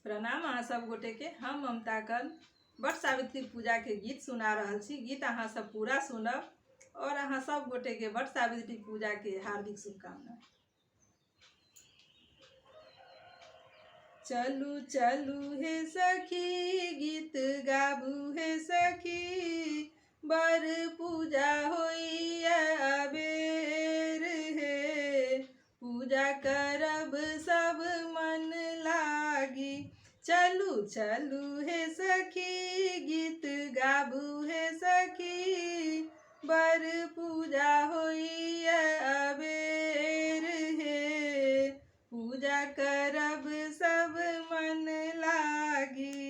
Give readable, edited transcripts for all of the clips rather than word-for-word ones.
प्रणाम अहाँ सब गोटे के। हम ममता कल वट सावित्री पूजा के गीत सुना रहल छी। गीत अहाँ सब पूरा सुनब और अहाँ सब गोटे के वट सावित्री पूजा के हार्दिक शुभकामना। चलू चलू हे सखी गीत गाबू हे सखी, बर पूजा होई अबेर हे, पूजा करब सब मन लागी। चलू चलू हे सखी गीत गाबू हे सखी, बर पूजा होई अबेर हे, पूजा करब सब मन लागी।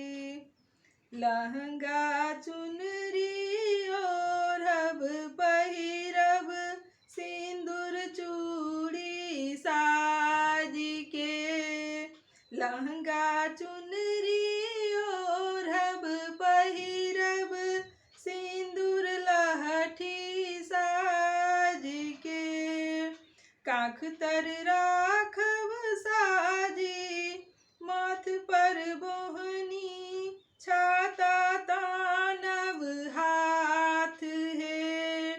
लहंगा चुनरी ओढ़ब पहिरब, सिंदूर चूड़ी साजी के। लहंगा चुनरी ओढ़ब पहिरब, सिंदूर लहठी साजी के। काख तर राखब साजी, माथ पर बोहनी, छाता तानब हाथ हे।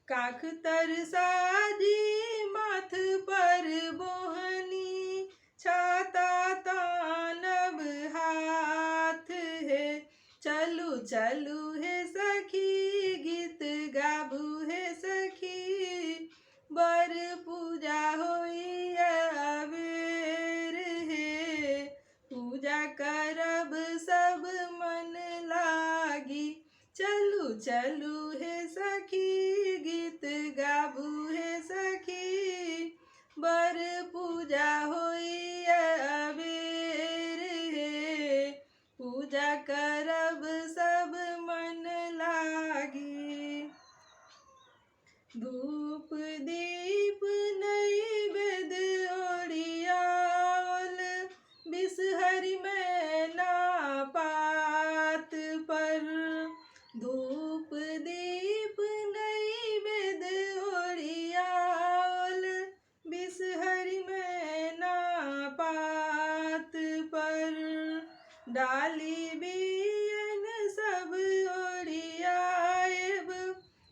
काख तर साजी माथ पर बोहनी, छाता तानब हाथ हे। चलू चलू हे सखी गीत गाबू हे सखी, बर पूजा होई अबेर हे, पूजा करब सब मन लागी। चलू चलू हे सखी गीत गाबू हे सखी, बर पूजा होई अबेर हे, पूजा करब सब मन लागी। धूप दीप नैवेद्य ओरियाल, बिसहरि मैना पात पर। धूप दीप नैवेद्य ओरियाल, बिसहरि मैना पात पर। डाली बियन सब ओरियाएब,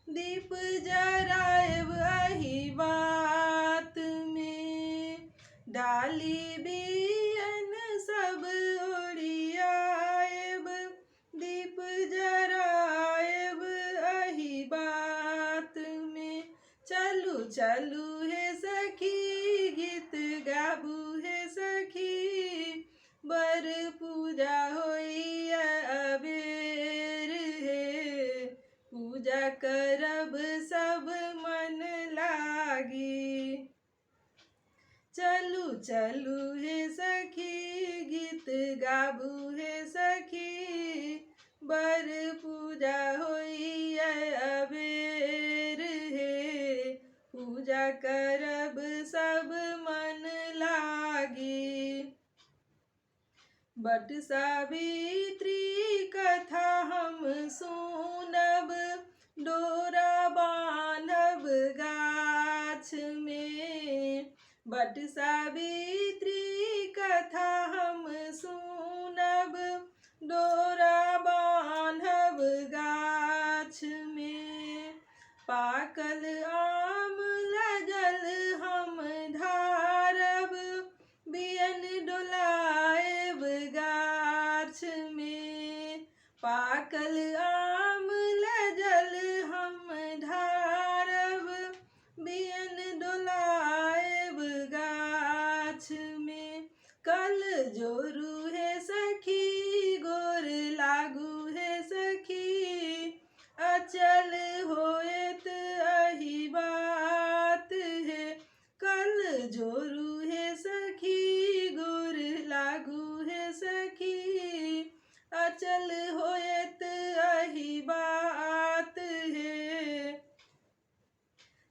दीप जराएब अहि बात में। डाली बियन सब ओरियाएब, दीप जराएब अहि बात में। चलू चलू हे सखी गीत गाबू हे सखी, बर पूजा होई अबेर हे, पूजा करब सब मन लागी। चलू चलू हे सखी गीत गाबू हे सखी, बर पूजा होई अबेर हे, पूजा करब सब मन लागी। वट सावित्री कथा हम सुनब, डोरा बांधब गाछ में। वट सावित्री कथा हम सुनब, डोरा बांधब गाछ में। पाकल आम लगल हम ढारब, बियन डोलाएब गाछ में। पाकल आम लगल हम ढारब, बियन डोलाएब गाछ में। कल जोरू हे सखी गोर लागू हे सखी, अचल होएत अहि बात हे। कल जोरू हे सखी गोर लागू हे सखी, अचल होएत अहि बात हे।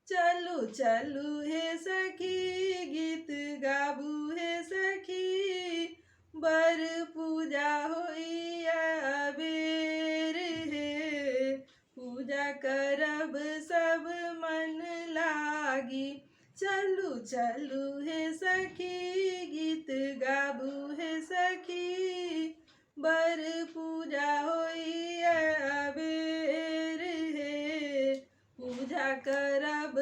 चलू चलू हे सखी गीत गाबू हे सखी, बर पूजा होई अबेर हे, पूजा करब सब मन लागी। चलू चलू हे सखी गीत गाबू हे सखी, बर पूजा होई अबेर हे पूजा करब